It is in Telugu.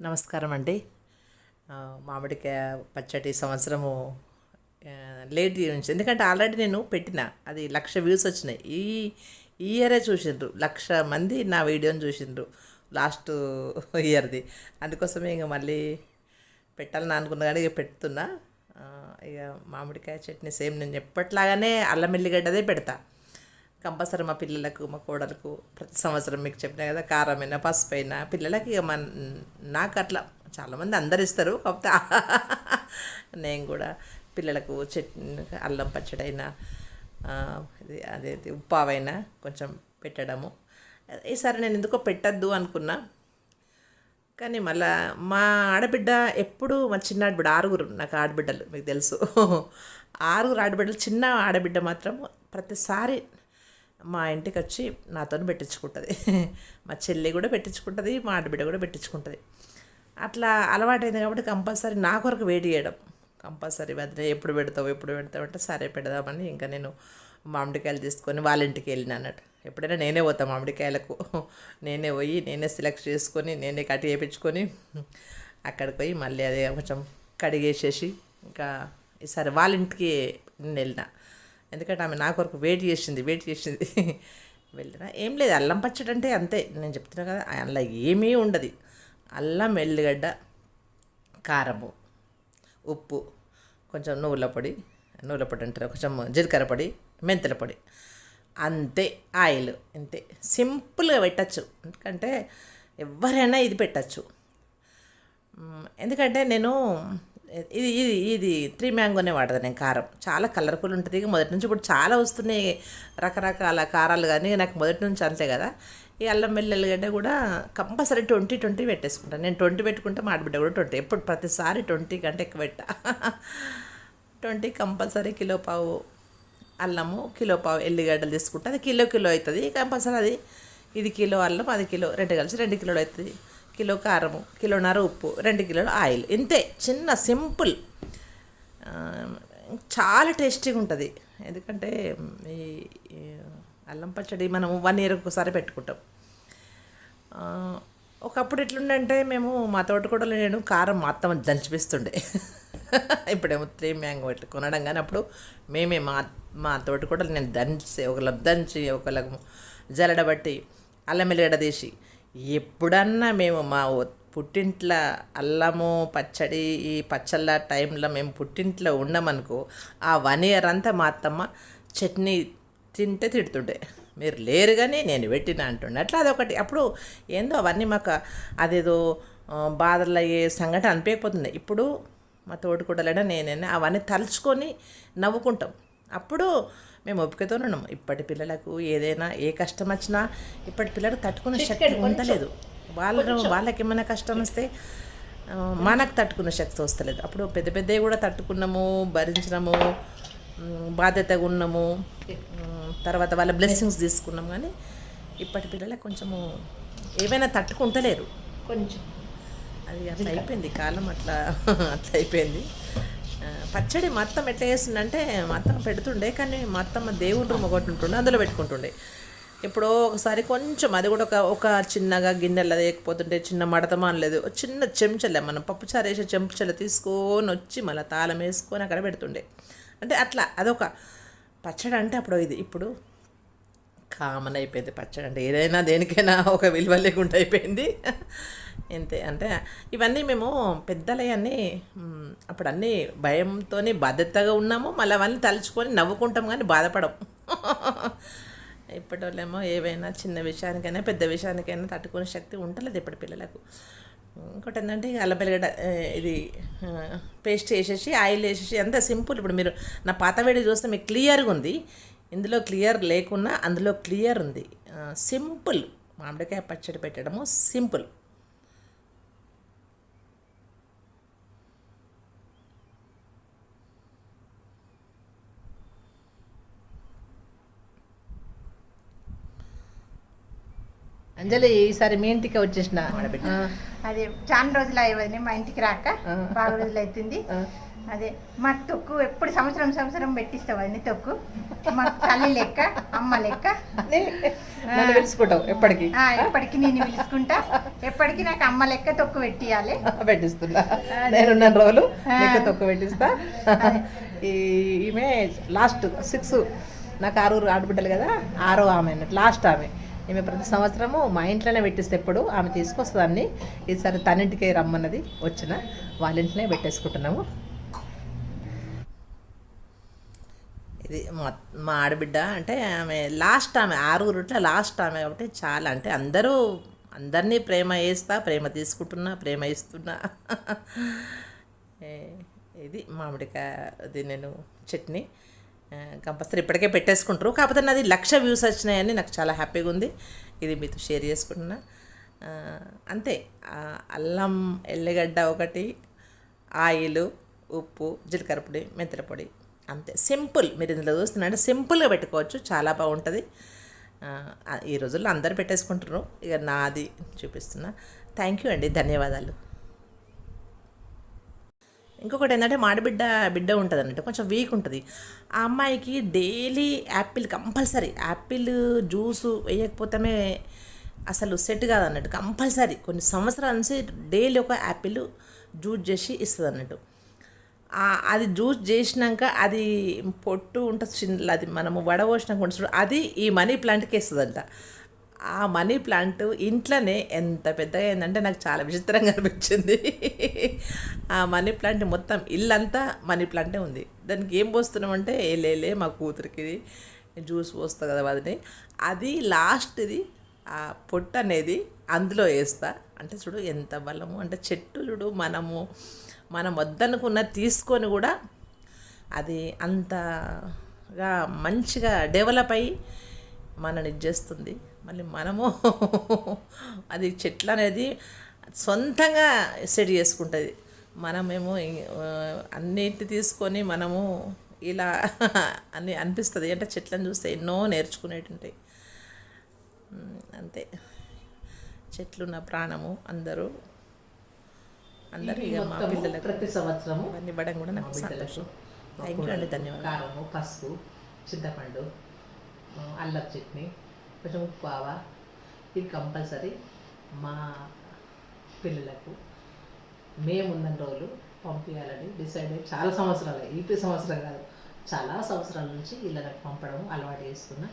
నమస్కారం అండి. మామిడికాయ పచ్చడి సంవత్సరము లేట్ నుంచి, ఎందుకంటే ఆల్రెడీ నేను పెట్టిన అది 1,00,000 వ్యూస్ వచ్చినాయి. ఈ ఇయరే చూసిండ్రు 1,00,000 మంది నా వీడియోని చూసిండ్రు లాస్ట్ ఇయర్ది. అందుకోసమే ఇక మళ్ళీ పెట్టాలని అనుకున్నా కానీ ఇక పెడుతున్నా. ఇక మామిడికాయ చట్నీ సేమ్ నేను ఎప్పట్లాగానే అల్లం ఎల్లిగడ్డదే పెడతా కంపల్సరీ. మా పిల్లలకు, మా కోడలకు ప్రతి సంవత్సరం మీకు చెప్పినా కదా, కారమైనా పసుపైనా పిల్లలకి ఇక నాకు అట్లా చాలామంది అందరు ఇస్తారు, కాకపోతే నేను కూడా పిల్లలకు చట్నీ అల్లం పచ్చడైనా ఇది అదే ఉప్పావైనా కొంచెం పెట్టడము. ఈసారి నేను ఎందుకో పెట్టద్దు అనుకున్నా, కానీ మళ్ళా మా ఆడబిడ్డ ఎప్పుడు మా చిన్న ఆడబిడ్డ, 6 నాకు ఆడబిడ్డలు మీకు తెలుసు. 6 ఆడబిడ్డలు, చిన్న ఆడబిడ్డ మాత్రం ప్రతిసారి మా ఇంటికి వచ్చి నాతో పెట్టించుకుంటుంది. మా చెల్లి కూడా పెట్టించుకుంటుంది, మా ఆడబిడ్డ కూడా పెట్టించుకుంటుంది. అట్లా అలవాటైంది కాబట్టి కంపల్సరీ నా కొరకు వెయిట్ చేయడం కంపల్సరీ. వదిలే ఎప్పుడు పెడతావు అంటే సరే పెడదామని ఇంకా నేను మామిడికాయలు తీసుకొని వాళ్ళ ఇంటికి వెళ్ళిన అన్నట్టు. ఎప్పుడైనా నేనే పోతాను మామిడికాయలకు, నేనే పోయి నేనే సెలెక్ట్ చేసుకొని నేనే కట్ చేయించుకొని అక్కడికి పోయి మళ్ళీ అదే కొంచెం కడిగేసేసి ఇంకా ఈసారి వాళ్ళ ఇంటికి నేను వెళ్ళిన. ఎందుకంటే ఆమె నా కొరకు వెయిట్ చేసింది వెళ్ళినా. ఏం లేదు, అల్లం పచ్చడి అంటే అంతే, నేను చెప్తున్నా కదా, అందులో ఏమీ ఉండదు. అల్లం, ఎల్లిగడ్డ, కారము, ఉప్పు, కొంచెం నువ్వుల పొడి అంటారు, కొంచెం జీలకర్ర పొడి, మెంతుల పొడి, అంతే. ఆయిల్, అంతే. సింపుల్గా పెట్టచ్చు, ఎందుకంటే ఎవరైనా ఇది పెట్టచ్చు. ఎందుకంటే నేను ఇది 3 మ్యాంగోనే వాడతాను నేను. కారం చాలా కలర్ఫుల్ ఉంటుంది. మొదటి నుంచి ఇప్పుడు చాలా వస్తున్నాయి రకరకాల కారాలు, కానీ నాకు మొదటి నుంచి అంతే కదా. ఈ అల్లం వెల్లుల్లిగడ్డ కూడా కంపల్సరీ 20 పెట్టేసుకుంటాను నేను. 20 పెట్టుకుంటే మా ఆడబిడ్డ కూడా 20, ఎప్పుడు ప్రతిసారి 20 కంటే ఎక్కువ పెట్టా. 20 కంపల్సరీ. కిలో పావు అల్లము, కిలో పావు ఎల్లిగడ్డలు తీసుకుంటే అది కిలో అవుతుంది కంపల్సరీ. ఇది కిలో అల్లం, అది కిలో, 2 కలిసి 2 కిలోలు అవుతుంది. కిలో కారము, కిలోన్నర ఉప్పు, 2 కిలోలు ఆయిల్, ఇంతే. చిన్న సింపుల్, చాలా టేస్టీగా ఉంటుంది. ఎందుకంటే ఈ అల్లం పచ్చడి మనం 1 ఇయర్ ఒకసారి పెట్టుకుంటాం. ఒకప్పుడు ఎట్లుండంటే మేము మా తోటకూడలో నేను కారం మొత్తం దంచిపిస్తుండే. ఇప్పుడేమో 3 మ్యాంగో ఇట్లా కొనడం, కానీ అప్పుడు మేమే మా తోటకూడలు నేను ఒకళ్ళకి దంచి ఒకళ్ళకు జలడబట్టి అల్లం ఎల్లిగడ్డ తీసి, ఎప్పుడన్నా మేము మా పుట్టింట్లో అల్లము పచ్చడి ఈ పచ్చళ్ళ టైంలో మేము పుట్టింట్లో ఉన్నామనుకో, ఆ 1 ఇయర్ అంతా మా అత్తమ్మ చట్నీ తింటే తిడుతుండే, మీరు లేరు కానీ నేను పెట్టిన అంటుండే. అట్లా అదొకటి. అప్పుడు ఏందో అవన్నీ మాకు అదేదో బాధలు అయ్యే సంఘటన అనిపించకపోతుంది. ఇప్పుడు మా తోటికోడలైనా నేనైనా అవన్నీ తలుచుకొని నవ్వుకుంటాం. అప్పుడు మేము ఒప్పుకతో ఉన్నాం. ఇప్పటి పిల్లలకు ఏదైనా ఏ కష్టం వచ్చినా ఇప్పటి పిల్లలకు తట్టుకునే శక్తి ఉండలేదు. వాళ్ళకి ఏమైనా కష్టం వస్తే మనకు తట్టుకునే శక్తి వస్తలేదు. అప్పుడు పెద్దవి కూడా తట్టుకున్నాము, భరించినాము, బాధ్యతగా ఉన్నాము, తర్వాత వాళ్ళ బ్లెస్సింగ్స్ తీసుకున్నాం. కానీ ఇప్పటి పిల్లలకు కొంచెము ఏమైనా తట్టుకుంటలేరు కొంచెం. అది అట్లా అయిపోయింది కాలం, అట్లా అయిపోయింది. పచ్చడి మొత్తం ఎట్లా చేస్తుండే, మొత్తం పెడుతుండే, కానీ మొత్తం దేవుడి రూమ్ ఒకటి ఉంటుండే, అందులో పెట్టుకుంటుండే. ఎప్పుడో ఒకసారి కొంచెం, అది కూడా ఒక చిన్నగా గిన్నెలో వేయకపోతుంటే చిన్న మడతమా అనలేదు, చిన్న చెంచలే మనం పప్పుచారు వేసే చెంచలు తీసుకొని వచ్చి మళ్ళీ తాళం వేసుకొని అక్కడ పెడుతుండే. అంటే అట్లా అదొక పచ్చడి అంటే అప్పుడు. ఇప్పుడు కామన్ అయిపోయింది పచ్చడి అంటే, ఏదైనా దేనికైనా ఒక విలువ లేకుండా అయిపోయింది. అంతే. అంటే ఇవన్నీ మేము పెద్దలవన్నీ అప్పుడు అన్నీ భయంతో బాధ్యతగా ఉన్నాము, మళ్ళీ అవన్నీ తలుచుకొని నవ్వుకుంటాం కానీ బాధపడం. ఇప్పటి వాళ్ళేమో ఏవైనా చిన్న విషయానికైనా పెద్ద విషయానికైనా తట్టుకునే శక్తి ఉండలేదు ఇప్పటి పిల్లలకు. ఇంకోటి ఏంటంటే అల్లం వెల్లిగడ్డ ఇది పేస్ట్ వేసేసి ఆయిల్ వేసేసి, అంత సింపుల్. ఇప్పుడు మీరు నా పాత వీడియో చూస్తే మీకు క్లియర్గా ఉంది, ఇందులో క్లియర్ లేకున్నా అందులో క్లియర్ ఉంది. సింపుల్ మామిడికాయ పచ్చడి పెట్టడము సింపుల్. అంజలి, ఈసారి మీ ఇంటికి వచ్చేసిన అది చాలా రోజులు అయ్యింది మా ఇంటికి రాక, బాగా రోజులు అవుతుంది. అదే మా తొక్కు ఎప్పుడు సంవత్సరం సంవత్సరం పెట్టిస్తావని తొక్కు మా తల్లి లెక్క అమ్మ లెక్క నన్ను పిలుచుకుంటావు ఎప్పటికీ. ఎప్పటికి నేను పిలుచుకుంటా, ఎప్పటికి నాకు అమ్మ లెక్క తొక్కు పెట్టియాలి. పెట్టిస్తున్నా నేనున్న రోజులు లెక్క తొక్కు పెట్టిస్తా. ఈమె లాస్ట్ 6, నాకు 6 ఆడబిడ్డలు కదా, 6వ ఆమె అన్నట్టు, లాస్ట్ ఆమె. ఈమె ప్రతి సంవత్సరము మా ఇంట్లోనే పెట్టిస్తే ఎప్పుడు ఆమె తీసుకొస్తుంది అన్ని. ఈసారి తనింటికే రమ్మన్నది, వచ్చిన వాళ్ళ ఇంట్లోనే పెట్టేసుకుంటున్నాము. ఇది మా ఆడబిడ్డ అంటే ఆమె లాస్ట్, ఆమె 6 లాస్ట్ ఆమె కాబట్టి చాలా, అంటే అందరినీ ప్రేమ వేస్తా, ప్రేమ తీసుకుంటున్నా, ప్రేమ ఇస్తున్నా. ఇది మామిడికాయ, అది నేను చట్నీ కంపల్సరీ ఇప్పటికే పెట్టేసుకుంటారు. కాకపోతే నాది 1,00,000 వ్యూస్ వచ్చినాయని నాకు చాలా హ్యాపీగా ఉంది. ఇది మీతో షేర్ చేసుకుంటున్నా. అంతే, అల్లం ఎల్లిగడ్డ ఒకటి, ఆయిల్, ఉప్పు, జీలకర్ర పొడి, మెంతుల పొడి, అంతే సింపుల్. మీరు ఇందులో చూస్తున్నారంటే సింపుల్గా పెట్టుకోవచ్చు, చాలా బాగుంటుంది. ఈ రోజుల్లో అందరు పెట్టేసుకుంటున్నారు, ఇక నాది చూపిస్తున్నా. థ్యాంక్ యూ అండి, ధన్యవాదాలు. ఇంకొకటి ఏంటంటే బిడ్డ ఉంటుంది అన్నట్టు, కొంచెం వీక్ ఉంటుంది. ఆ అమ్మాయికి daily Apple compulsory, Apple juice వేయకపోతే అసలు సెట్ కాదు అన్నట్టు. కంపల్సరీ కొన్ని సంవత్సరాల నుంచి డైలీ ఒక యాపిల్ జ్యూస్ చేసి ఇస్తుంది అన్నట్టు. అది జ్యూస్ చేసినాక అది పొట్టు ఉంటుంది, అది మనము వడపోసినాక ఉంటుంది, అది ఈ మనీ ప్లాంట్కి ఇస్తుందంట. ఆ మనీ ప్లాంట్ ఇంట్లోనే ఎంత పెద్దగా అయిందంటే నాకు చాలా విచిత్రంగా అనిపించింది. ఆ మనీ ప్లాంట్ మొత్తం ఇల్లంతా మనీ ప్లాంటే ఉంది. దానికి ఏం పోస్తున్నామంటే లేలే మా కూతురికి జ్యూస్ పోస్తా కదా వదిని, అది లాస్ట్ది ఆ పొట్టు అనేది అందులో వేస్తా. అంటే చూడు ఎంత బలము, అంటే చెట్టు చూడు, మనం వద్దనుకున్న తీసుకొని కూడా అది అంతగా మంచిగా డెవలప్ అయ్యి మనని చేస్తుంది. మళ్ళీ మనము అది చెట్లు అనేది సొంతంగా సెట్ చేసుకుంటుంది. మనమేమో అన్నిటి తీసుకొని మనము ఇలా అని అనిపిస్తుంది. అంటే చెట్లను చూస్తే ఎన్నో నేర్చుకునేటుంటాయి. అంతే, చెట్లు నా ప్రాణము. అందరూ ఇక మా పిల్లలకు ప్రతి సంవత్సరము అన్ని ఇవ్వడం కూడా నాకు సంతోషం. థ్యాంక్ యూ అండి, ధన్యవాదాలు. కారము, పసుపు, చింతపండు, అల్లం చట్నీ, కొంచెం ఉప్పు, ఇది కంపల్సరీ మా పిల్లలకు మేమున్న రోజులు పంపించాలని డిసైడ్ అయ్యి చాలా సంవత్సరాలు, ఈ సంవత్సరం కాదు, చాలా సంవత్సరాల నుంచి ఇళ్ళకి పంపడం అలవాటు చేసుకున్నా.